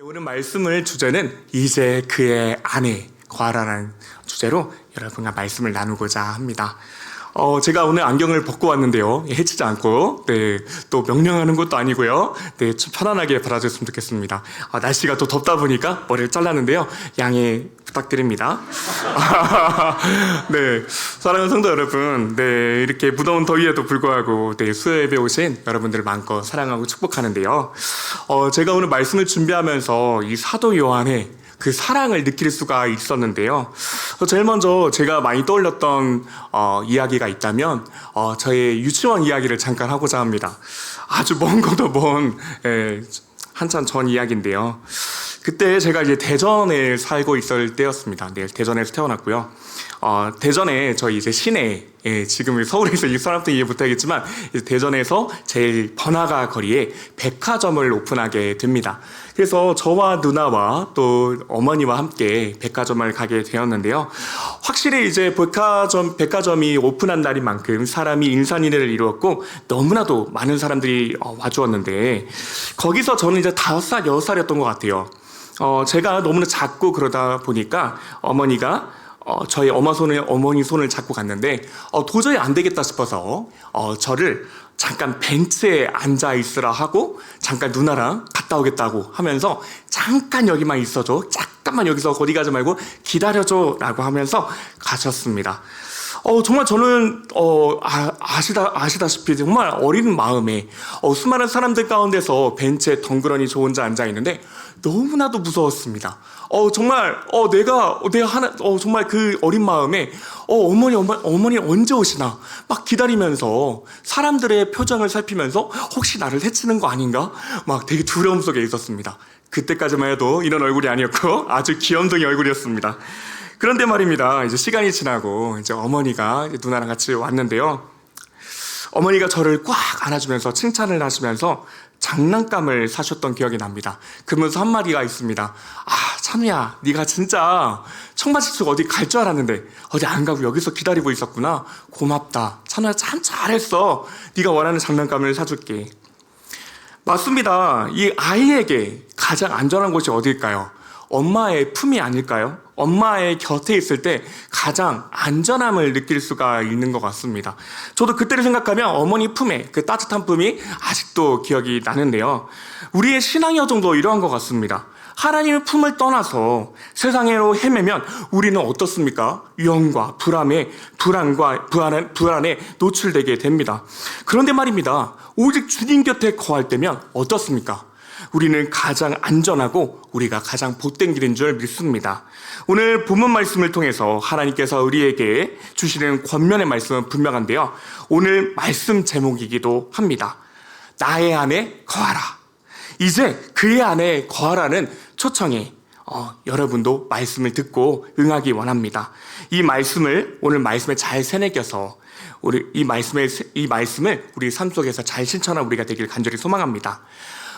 오늘 말씀을 주제는 이제 그의 아내 거하라는 주제로 여러분과 말씀을 나누고자 합니다. 제가 오늘 안경을 벗고 왔는데요. 해치지 않고, 또 명령하는 것도 아니고요. 좀 편안하게 받아주셨으면 좋겠습니다. 날씨가 또 덥다 보니까 머리를 잘랐는데요. 양해 부탁드립니다. 사랑하는 성도 여러분, 이렇게 무더운 더위에도 불구하고, 수요예배 오신 여러분들을 마음껏 사랑하고 축복하는데요. 제가 오늘 말씀을 준비하면서 이 사도 요한의 그 사랑을 느낄 수가 있었는데요. 제일 먼저 제가 많이 떠올렸던 이야기가 있다면 저의 유치원 이야기를 잠깐 하고자 합니다. 아주 먼 것도 먼 한참 전 이야기인데요. 그때 제가 이제 대전에 살고 있을 때였습니다. 대전에서 태어났고요. 대전에 저희 이제 시내, 지금 서울에서 이 사람들 이해 못하겠지만 대전에서 제일 번화가 거리에 백화점을 오픈하게 됩니다. 그래서 저와 누나와 또 어머니와 함께 백화점을 가게 되었는데요. 확실히 이제 백화점이 오픈한 날인 만큼 사람이 인산인해를 이루었고 너무나도 많은 사람들이 와주었는데 거기서 저는 이제 5살, 6살이었던 것 같아요. 제가 너무나 작고 그러다 보니까 어머니가 저희 어머니 손을 잡고 갔는데 도저히 안 되겠다 싶어서 저를 잠깐 벤치에 앉아 있으라 하고 잠깐 누나랑 갔다 오겠다고 하면서 잠깐 여기만 있어줘, 잠깐만 여기서 어디 가지 말고 기다려줘 라고 하면서 가셨습니다. 정말 저는 아시다시피 정말 어린 마음에 수많은 사람들 가운데서 벤치에 덩그러니 저 혼자 앉아 있는데 너무나도 무서웠습니다. 정말 내가 정말 그 어린 마음에 어머니 언제 오시나 막 기다리면서 사람들의 표정을 살피면서 혹시 나를 해치는 거 아닌가 막 되게 두려움 속에 있었습니다. 그때까지만 해도 이런 얼굴이 아니었고 아주 귀염둥이 얼굴이었습니다. 그런데 말입니다. 이제 시간이 지나고 이제 어머니가 누나랑 같이 왔는데요. 어머니가 저를 꽉 안아주면서 칭찬을 하시면서 장난감을 사셨던 기억이 납니다. 그러면서 한마디가 있습니다. 찬우야, 네가 진짜 청바지쪽 어디 갈 줄 알았는데 어디 안 가고 여기서 기다리고 있었구나. 고맙다. 찬우야, 참 잘했어. 네가 원하는 장난감을 사줄게. 맞습니다. 이 아이에게 가장 안전한 곳이 어딜까요? 엄마의 품이 아닐까요? 엄마의 곁에 있을 때 가장 안전함을 느낄 수가 있는 것 같습니다. 저도 그때를 생각하면 어머니 품에 그 따뜻한 품이 아직도 기억이 나는데요. 우리의 신앙 여정도 이러한 것 같습니다. 하나님의 품을 떠나서 세상으로 헤매면 우리는 어떻습니까? 위험과 불안에 노출되게 됩니다. 그런데 말입니다. 오직 주님 곁에 거할 때면 어떻습니까? 우리는 가장 안전하고 우리가 가장 복된 길인 줄 믿습니다. 오늘 본문 말씀을 통해서 하나님께서 우리에게 주시는 권면의 말씀은 분명한데요. 오늘 말씀 제목이기도 합니다. 나의 안에 거하라. 이제 그의 안에 거하라는 초청에 여러분도 말씀을 듣고 응하기 원합니다. 이 말씀을 오늘 말씀에 잘 새내겨서 이 말씀을 우리 삶 속에서 잘 실천한 우리가 되길 간절히 소망합니다.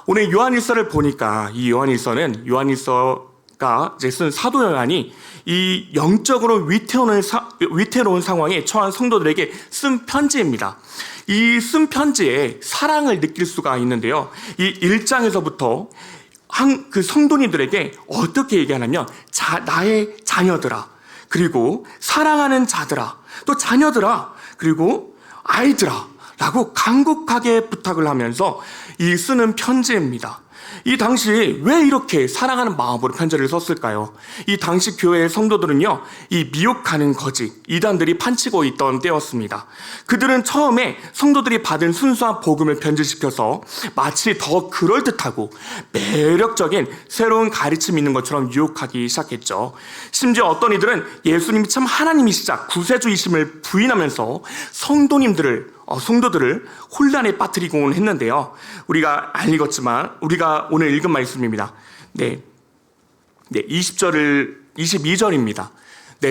오늘 요한일서를 보니까 이 요한일서가 이제 쓴 사도 요한이 이 영적으로 위태로운 상황에 처한 성도들에게 쓴 편지입니다. 이 쓴 편지에 사랑을 느낄 수가 있는데요. 이 1장에서부터 그 성도님들에게 어떻게 얘기하냐면 나의 자녀들아, 그리고 사랑하는 자들아, 또 자녀들아, 그리고 아이들아 라고 간곡하게 부탁을 하면서 이 쓰는 편지입니다. 이 당시 왜 이렇게 사랑하는 마음으로 편지를 썼을까요? 이 당시 교회의 성도들은요, 이 미혹하는 거짓, 이단들이 판치고 있던 때였습니다. 그들은 처음에 성도들이 받은 순수한 복음을 변질시켜서 마치 더 그럴듯하고 매력적인 새로운 가르침이 있는 것처럼 유혹하기 시작했죠. 심지어 어떤 이들은 예수님이 참 하나님이시자 구세주이심을 부인하면서 성도들을 혼란에 빠뜨리곤 했는데요. 우리가 안 읽었지만 우리가 오늘 읽은 말씀입니다. 22절입니다.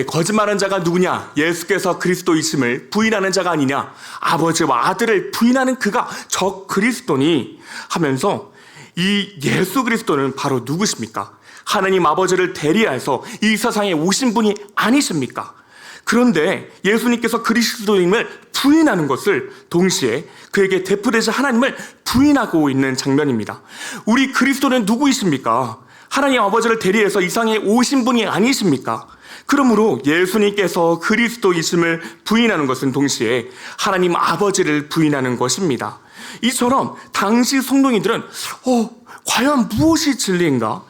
거짓말하는 자가 누구냐? 예수께서 그리스도이심을 부인하는 자가 아니냐? 아버지와 아들을 부인하는 그가 저 그리스도니 하면서 이 예수 그리스도는 바로 누구십니까? 하나님 아버지를 대리하여서 이 세상에 오신 분이 아니십니까? 그런데 예수님께서 그리스도임을 부인하는 것을 동시에 그에게 대표되신 하나님을 부인하고 있는 장면입니다. 우리 그리스도는 누구이십니까? 하나님 아버지를 대리해서 이 세상에 오신 분이 아니십니까? 그러므로 예수님께서 그리스도이심을 부인하는 것은 동시에 하나님 아버지를 부인하는 것입니다. 이처럼 당시 성도인들은 과연 무엇이 진리인가?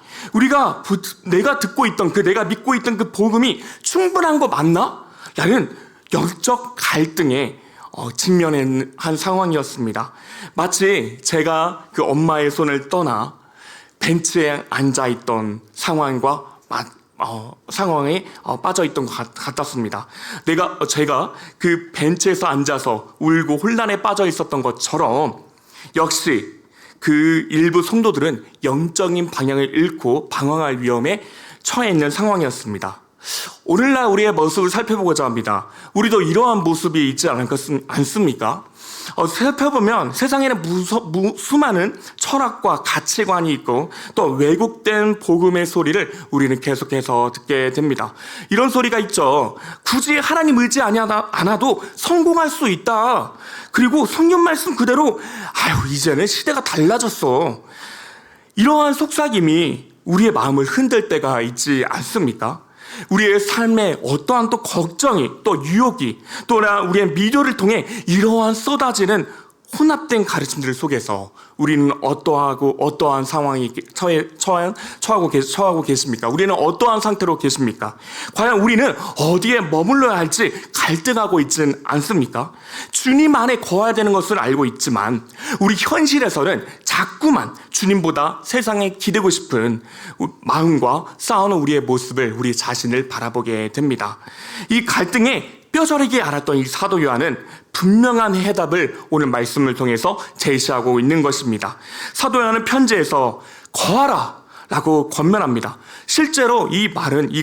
내가 듣고 있던 내가 믿고 있던 그 복음이 충분한 거 맞나? 라는 영적 갈등에 직면한 상황이었습니다. 마치 제가 그 엄마의 손을 떠나 벤치에 앉아있던 상황에 빠져있던 것 같았습니다. 제가 그 벤치에서 앉아서 울고 혼란에 빠져 있었던 것처럼 역시 그 일부 성도들은 영적인 방향을 잃고 방황할 위험에 처해 있는 상황이었습니다. 오늘날 우리의 모습을 살펴보고자 합니다. 우리도 이러한 모습이 있지 않습니까? 살펴보면 세상에는 수많은 철학과 가치관이 있고 또 왜곡된 복음의 소리를 우리는 계속해서 듣게 됩니다. 이런 소리가 있죠. 굳이 하나님 의지 않아도 성공할 수 있다. 그리고 성경 말씀 그대로 이제는 시대가 달라졌어. 이러한 속삭임이 우리의 마음을 흔들 때가 있지 않습니까? 우리의 삶에 어떠한 또 걱정이 또 유혹이 또나 우리의 미련을 통해 이러한 쏟아지는 혼합된 가르침들 속에서 우리는 어떠한 상황이 처하고 계십니까? 우리는 어떠한 상태로 계십니까? 과연 우리는 어디에 머물러야 할지 갈등하고 있지는 않습니까? 주님 안에 거해야 되는 것을 알고 있지만 우리 현실에서는 자꾸만 주님보다 세상에 기대고 싶은 마음과 싸우는 우리의 모습을 우리 자신을 바라보게 됩니다. 이 갈등에 뼈저리게 알았던 이 사도 요한은 분명한 해답을 오늘 말씀을 통해서 제시하고 있는 것입니다. 사도 요한은 편지에서 거하라 라고 권면합니다. 실제로 이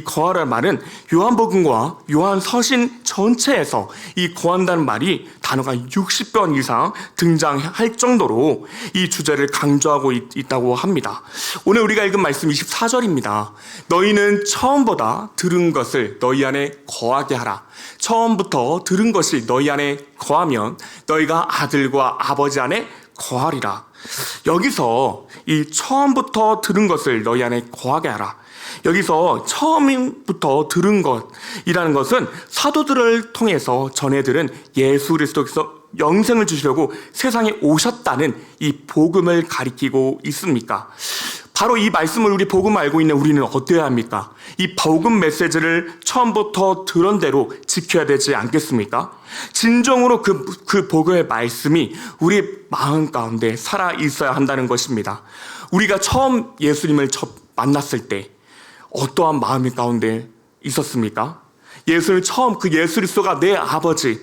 거하라는 말은 요한복음과 요한서신 전체에서 이 거한다는 말이 단어가 60번 이상 등장할 정도로 이 주제를 강조하고 있다고 합니다. 오늘 우리가 읽은 말씀 24절입니다. 너희는 처음보다 들은 것을 너희 안에 거하게 하라. 처음부터 들은 것이 너희 안에 거하면 너희가 아들과 아버지 안에 거하리라. 여기서 이 처음부터 들은 것을 너희 안에 거하게 하라. 여기서 처음부터 들은 것이라는 것은 사도들을 통해서 전해들은 예수 그리스도께서 영생을 주시려고 세상에 오셨다는 이 복음을 가리키고 있습니까? 바로 이 말씀을 우리 복음 알고 있는 우리는 어때야 합니까? 이 복음 메시지를 처음부터 들은 대로 지켜야 되지 않겠습니까? 진정으로 그 복음의 말씀이 우리 마음 가운데 살아 있어야 한다는 것입니다. 우리가 처음 예수님을 만났을 때 어떠한 마음 가운데 있었습니까? 예수를 처음 그 예수 그리스도가 내 아버지,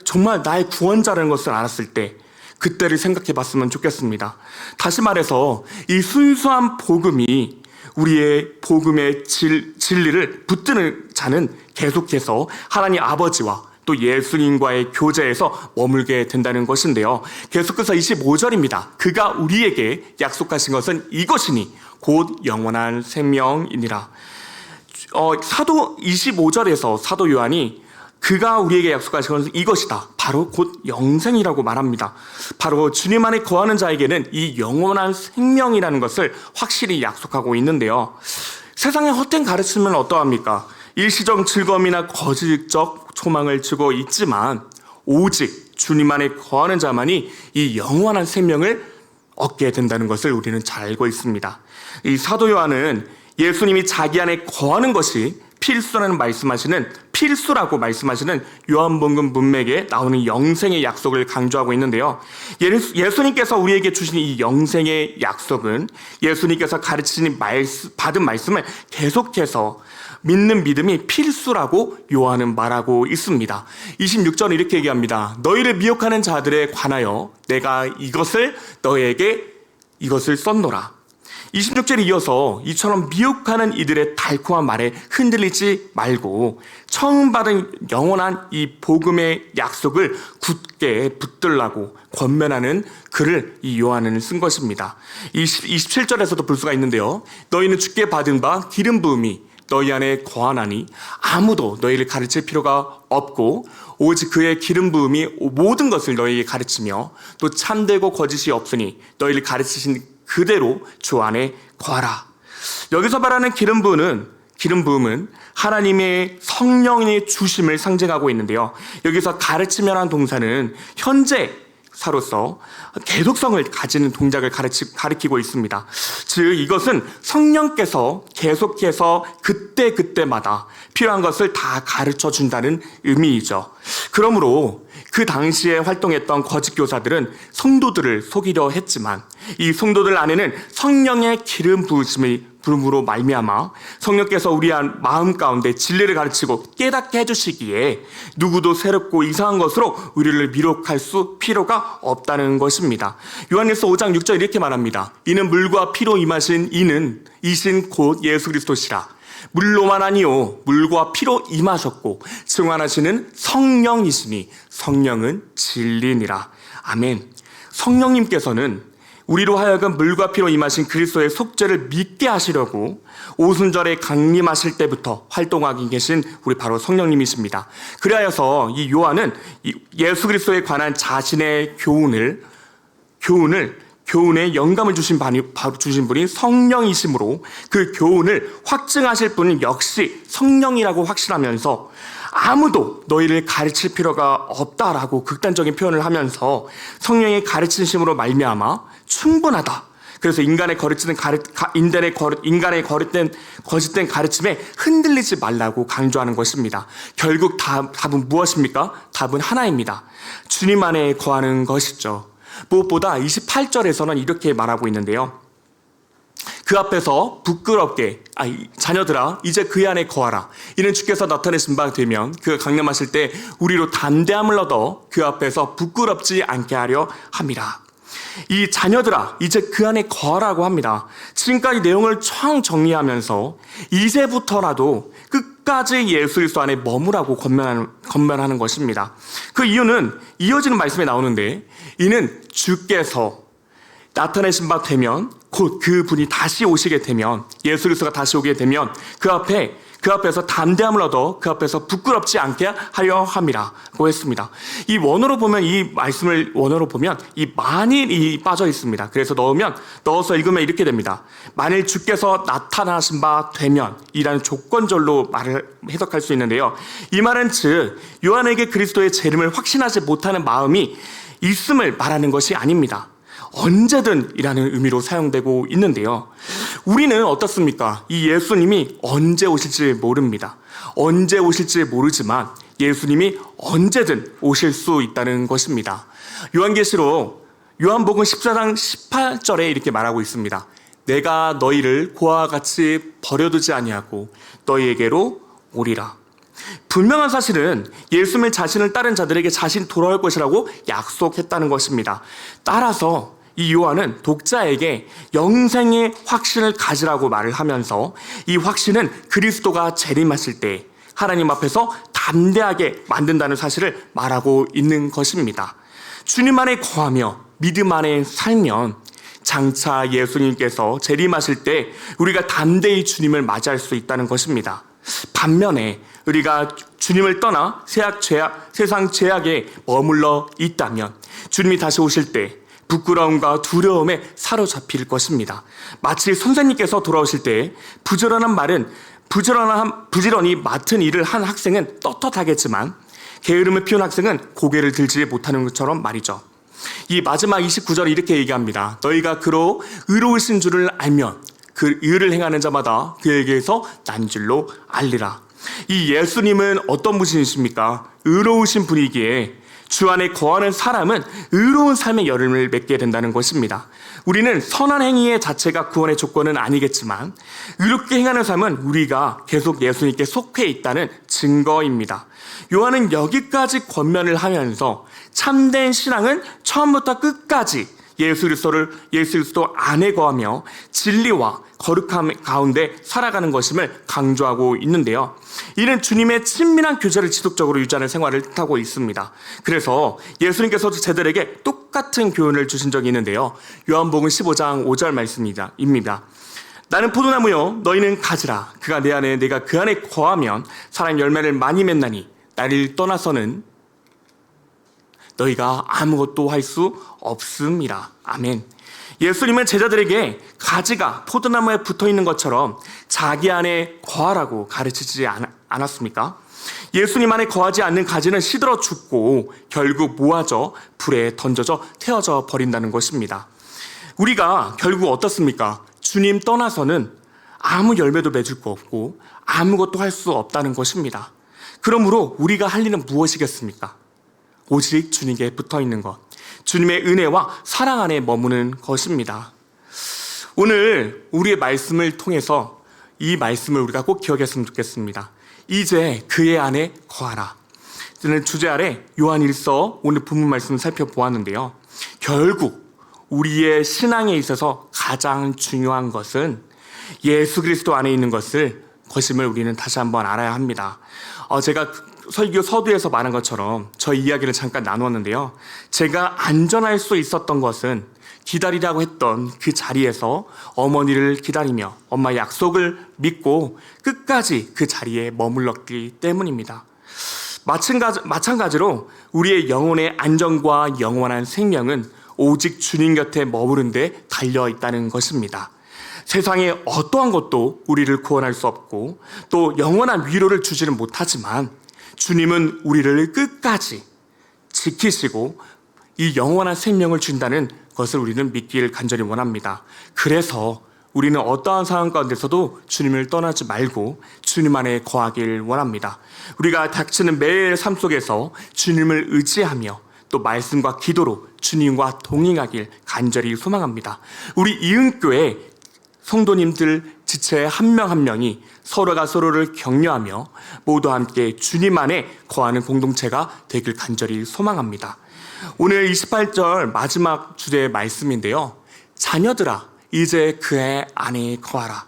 정말 나의 구원자라는 것을 알았을 때 그때를 생각해 봤으면 좋겠습니다. 다시 말해서 이 순수한 복음이 우리의 복음의 진리를 붙드는 자는 계속해서 하나님 아버지와 또 예수님과의 교제에서 머물게 된다는 것인데요. 계속해서 25절입니다. 그가 우리에게 약속하신 것은 이것이니 곧 영원한 생명이니라. 25절에서 사도 요한이 그가 우리에게 약속하신 것은 이것이다. 바로 곧 영생이라고 말합니다. 바로 주님 안에 거하는 자에게는 이 영원한 생명이라는 것을 확실히 약속하고 있는데요. 세상의 헛된 가르침은 어떠합니까? 일시적 즐거움이나 거짓적 소망을 주고 있지만 오직 주님 안에 거하는 자만이 이 영원한 생명을 얻게 된다는 것을 우리는 잘 알고 있습니다. 이 사도 요한은 예수님이 자기 안에 거하는 것이 필수라고 말씀하시는 요한복음 문맥에 나오는 영생의 약속을 강조하고 있는데요. 예수님께서 우리에게 주신 이 영생의 약속은 예수님께서 받은 말씀을 계속해서 믿는 믿음이 필수라고 요한은 말하고 있습니다. 26절 이렇게 얘기합니다. 너희를 미혹하는 자들에 관하여 내가 너희에게 이것을 썼노라. 26절에 이어서 이처럼 미혹하는 이들의 달콤한 말에 흔들리지 말고 처음 받은 영원한 이 복음의 약속을 굳게 붙들라고 권면하는 글을 이 요한은 쓴 것입니다. 27절에서도 볼 수가 있는데요. 너희는 주께 받은 바 기름 부음이 너희 안에 거하나니 아무도 너희를 가르칠 필요가 없고 오직 그의 기름 부음이 모든 것을 너희에게 가르치며 또 참되고 거짓이 없으니 너희를 가르치신 그대로 주 안에 거하라. 여기서 말하는 기름 부음은 하나님의 성령의 주심을 상징하고 있는데요. 여기서 가르치며라는 동사는 현재 사로서 계속성을 가지는 동작을 가리키고 있습니다. 즉 이것은 성령께서 계속해서 그때마다 필요한 것을 다 가르쳐 준다는 의미이죠. 그러므로 그 당시에 활동했던 거짓 교사들은 성도들을 속이려 했지만 이 성도들 안에는 성령의 기름 부음으로 말미암아 성령께서 우리 마음 가운데 진리를 가르치고 깨닫게 해주시기에 누구도 새롭고 이상한 것으로 우리를 미혹할 필요가 없다는 것입니다. 요한일서 5장 6절 이렇게 말합니다. 이는 물과 피로 임하신 이신 곧 예수 그리스도시라. 물로만 아니요 물과 피로 임하셨고 증언하시는 성령이시니 성령은 진리니라. 아멘. 성령님께서는 우리로 하여금 물과 피로 임하신 그리스도의 속죄를 믿게 하시려고 오순절에 강림하실 때부터 활동하고 계신 우리 바로 성령님이십니다. 그리하여서 이 요한은 예수 그리스도에 관한 자신의 교훈에 영감을 주신 분이 성령이시므로 그 교훈을 확증하실 분은 역시 성령이라고 확신하면서 아무도 너희를 가르칠 필요가 없다라고 극단적인 표현을 하면서 성령의 가르치심으로 말미암아 충분하다. 그래서 인간의 거짓된 가르침에 흔들리지 말라고 강조하는 것입니다. 결국 답은 무엇입니까? 답은 하나입니다. 주님 안에 거하는 것이죠. 무엇보다 28절에서는 이렇게 말하고 있는데요. 그 앞에서 부끄럽게 자녀들아 이제 그 안에 거하라. 이는 주께서 나타내신 바 되면 그가 강림하실 때 우리로 담대함을 얻어 그 앞에서 부끄럽지 않게 하려 함이라. 이 자녀들아 이제 그 안에 거하라고 합니다. 지금까지 내용을 총 정리하면서 이제부터라도 끝까지 예수 그리스도 안에 머무라고 권면하는 것입니다. 그 이유는 이어지는 말씀에 나오는데 이는 주께서 나타내신 바 되면 곧 그분이 다시 오시게 되면 예수 그리스도가 다시 오게 되면 그 앞에서 담대함을 얻어 그 앞에서 부끄럽지 않게 하려 함이라고 했습니다. 이 말씀을 원어로 보면 이 만일이 빠져 있습니다. 그래서 넣어서 읽으면 이렇게 됩니다. 만일 주께서 나타나신 바 되면 이라는 조건절로 말을 해석할 수 있는데요. 이 말은 즉 요한에게 그리스도의 재림을 확신하지 못하는 마음이 있음을 말하는 것이 아닙니다. 언제든 이라는 의미로 사용되고 있는데요. 우리는 어떻습니까? 이 예수님이 언제 오실지 모릅니다. 언제 오실지 모르지만 예수님이 언제든 오실 수 있다는 것입니다. 요한복음 14장 18절에 이렇게 말하고 있습니다. 내가 너희를 고아와 같이 버려두지 아니하고 너희에게로 오리라. 분명한 사실은 예수님의 자신을 따른 자들에게 자신이 돌아올 것이라고 약속했다는 것입니다. 따라서 이 요한은 독자에게 영생의 확신을 가지라고 말을 하면서 이 확신은 그리스도가 재림하실 때 하나님 앞에서 담대하게 만든다는 사실을 말하고 있는 것입니다. 주님 안에 거하며 믿음 안에 살면 장차 예수님께서 재림하실 때 우리가 담대히 주님을 맞이할 수 있다는 것입니다. 반면에 우리가 주님을 떠나 세상 죄악에 머물러 있다면 주님이 다시 오실 때 부끄러움과 두려움에 사로잡힐 것입니다. 마치 선생님께서 돌아오실 때 부지런히 맡은 일을 한 학생은 떳떳하겠지만 게으름을 피운 학생은 고개를 들지 못하는 것처럼 말이죠. 이 마지막 29절에 이렇게 얘기합니다. 너희가 그로 의로우신 줄을 알면 그 의를 행하는 자마다 그에게서 난 줄로 알리라. 이 예수님은 어떤 분이십니까? 의로우신 분이기에 주 안에 거하는 사람은 의로운 삶의 열매를 맺게 된다는 것입니다. 우리는 선한 행위의 자체가 구원의 조건은 아니겠지만 의롭게 행하는 삶은 우리가 계속 예수님께 속해 있다는 증거입니다. 요한은 여기까지 권면을 하면서 참된 신앙은 처음부터 끝까지 예수 그리스도 안에 거하며 진리와 거룩함 가운데 살아가는 것임을 강조하고 있는데요. 이는 주님의 친밀한 교제를 지속적으로 유지하는 생활을 뜻하고 있습니다. 그래서 예수님께서도 제들에게 똑같은 교훈을 주신 적이 있는데요. 요한복음 15장 5절 말씀입니다. 나는 포도나무요 너희는 가지라. 그가 내 안에 내가 그 안에 거하면 사람 열매를 많이 맺나니 나를 떠나서는 너희가 아무것도 할 수 없음이라. 아멘. 예수님은 제자들에게 가지가 포도나무에 붙어 있는 것처럼 자기 안에 거하라고 가르치지 않았습니까? 예수님 안에 거하지 않는 가지는 시들어 죽고 결국 모아져 불에 던져져 태워져 버린다는 것입니다. 우리가 결국 어떻습니까? 주님 떠나서는 아무 열매도 맺을 거 없고 아무것도 할 수 없다는 것입니다. 그러므로 우리가 할 일은 무엇이겠습니까? 오직 주님께 붙어 있는 것, 주님의 은혜와 사랑 안에 머무는 것입니다. 오늘 우리의 말씀을 통해서 이 말씀을 우리가 꼭 기억했으면 좋겠습니다. 이제 그의 안에 거하라. 저는 주제 아래 요한일서 오늘 본문 말씀을 살펴보았는데요. 결국 우리의 신앙에 있어서 가장 중요한 것은 예수 그리스도 안에 있는 것임을 우리는 다시 한번 알아야 합니다. 제가 설교 서두에서 말한 것처럼 저희 이야기를 잠깐 나누었는데요. 제가 안전할 수 있었던 것은 기다리라고 했던 그 자리에서 어머니를 기다리며 엄마의 약속을 믿고 끝까지 그 자리에 머물렀기 때문입니다. 마찬가지로 우리의 영혼의 안전과 영원한 생명은 오직 주님 곁에 머무른 데 달려 있다는 것입니다. 세상의 어떠한 것도 우리를 구원할 수 없고 또 영원한 위로를 주지는 못하지만 주님은 우리를 끝까지 지키시고 이 영원한 생명을 준다는 것을 우리는 믿기를 간절히 원합니다. 그래서 우리는 어떠한 상황 가운데서도 주님을 떠나지 말고 주님 안에 거하길 원합니다. 우리가 닥치는 매일 삶 속에서 주님을 의지하며 또 말씀과 기도로 주님과 동행하길 간절히 소망합니다. 우리 이은교회 성도님들 지체 한 명 한 명이 서로가 서로를 격려하며 모두 함께 주님 안에 거하는 공동체가 되길 간절히 소망합니다. 오늘 28절 마지막 주제의 말씀인데요. 자녀들아 이제 그의 안에 거하라.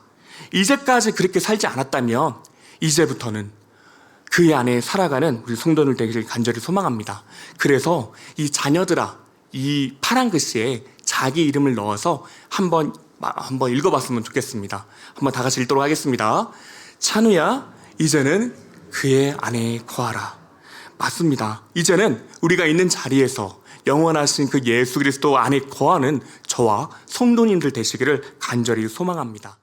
이제까지 그렇게 살지 않았다면 이제부터는 그의 안에 살아가는 우리 성도들 되기를 간절히 소망합니다. 그래서 이 자녀들아 이 파란 글씨에 자기 이름을 넣어서 한번 읽어봤으면 좋겠습니다. 한번 다 같이 읽도록 하겠습니다. 찬우야, 이제는 그의 안에 거하라. 맞습니다. 이제는 우리가 있는 자리에서 영원하신 그 예수 그리스도 안에 거하는 저와 성도님들 되시기를 간절히 소망합니다.